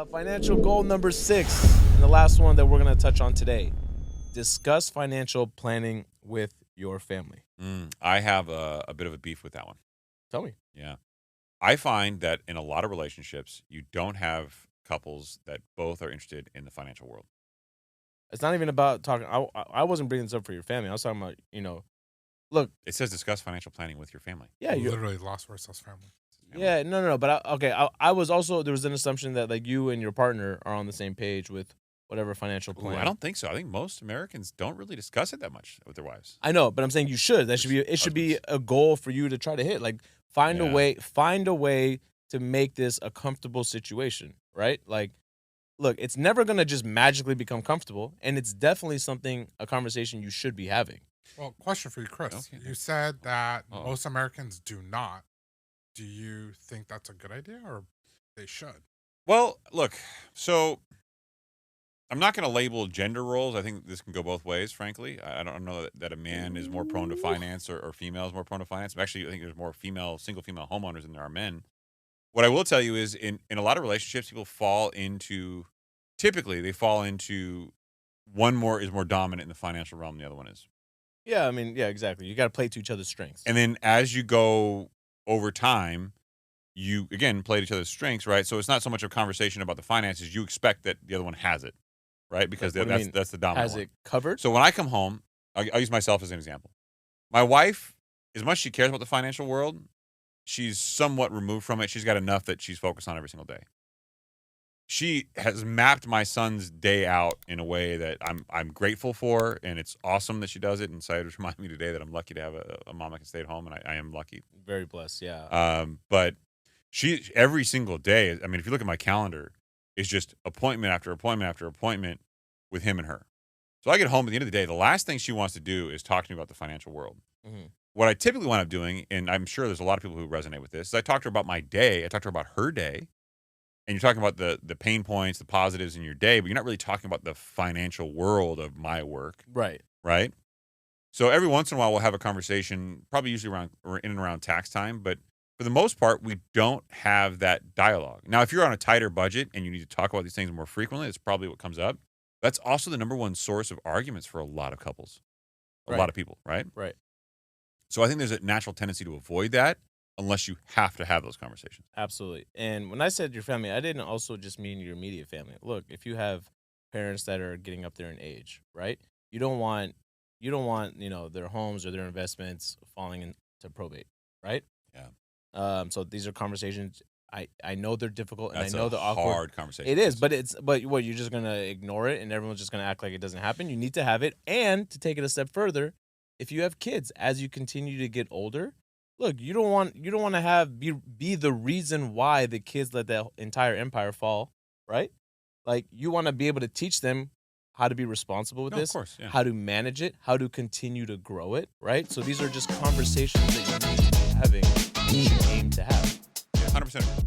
Financial goal number 6, and the last one that we're going to touch on today. Discuss financial planning with your family. I have a bit of a beef with that one. Tell me. Yeah. I find that in a lot of relationships, you don't have couples that both are interested in the financial world. It's not even about talking. I wasn't bringing this up for your family. I was talking about, look. It says discuss financial planning with your family. Yeah, you literally lost Versa's family. Yeah, no. But I was also, there was an assumption that like you and your partner are on the same page with whatever financial plan. I don't think so. I think most Americans don't really discuss it that much with their wives. I know, but I'm saying you should. It should be a goal for you to try to hit. Like find a way to make this a comfortable situation, right? Like, look, it's never gonna just magically become comfortable, and it's definitely a conversation you should be having. Well, question for you, Chris. Okay. You said that most Americans do not. Do you think that's a good idea, or they should? Well, look, so I'm not going to label gender roles. I think this can go both ways, frankly. I don't know that a man is more prone to finance or female is more prone to finance. Actually, I think there's more single female homeowners than there are men. What I will tell you is in a lot of relationships, people typically fall into one is more dominant in the financial realm than the other one is. Yeah, I mean, yeah, exactly. You got to play to each other's strengths. And then as you go over time, you, again, play to each other's strengths, right? So it's not so much a conversation about the finances. You expect that the other one has it, right? Because that's the dominant Has one. it covered? So when I come home, I'll use myself as an example. My wife, as much as she cares about the financial world, she's somewhat removed from it. She's got enough that she's focused on every single day. She has mapped my son's day out in a way that I'm grateful for, and it's awesome that she does it. And Saied was reminding me today that I'm lucky to have a mom that can stay at home, and I am lucky. Very blessed, yeah. But she, every single day, I mean, if you look at my calendar, it's just appointment after appointment after appointment with him and her. So I get home at the end of the day, the last thing she wants to do is talk to me about the financial world. Mm-hmm. What I typically wind up doing, and I'm sure there's a lot of people who resonate with this, is I talk to her about my day. I talk to her about her day. And you're talking about the pain points, the positives in your day, but you're not really talking about the financial world of my work. Right. Right? So every once in a while, we'll have a conversation, probably usually in and around tax time. But for the most part, we don't have that dialogue. Now, if you're on a tighter budget and you need to talk about these things more frequently, that's probably what comes up. That's also the number one source of arguments for a lot of couples, a lot of people, right? Right. So I think there's a natural tendency to avoid that unless you have to have those conversations. Absolutely. And when I said your family, I didn't also just mean your immediate family. Look, if you have parents that are getting up there in age, right? You don't want, their homes or their investments falling into probate, right? Yeah. So these are conversations. I know they're difficult, and That's I know they're awkward. Hard conversation. It is, but what, you're just gonna ignore it, and everyone's just gonna act like it doesn't happen. You need to have it, and to take it a step further, if you have kids, as you continue to get older, look, you don't want to be the reason why the kids let the entire empire fall, right? Like, you want to be able to teach them how to be responsible with this, of course, yeah. how to manage it, how to continue to grow it, right? So these are just conversations that you need to be having, you should aim to have. Yeah, 100%.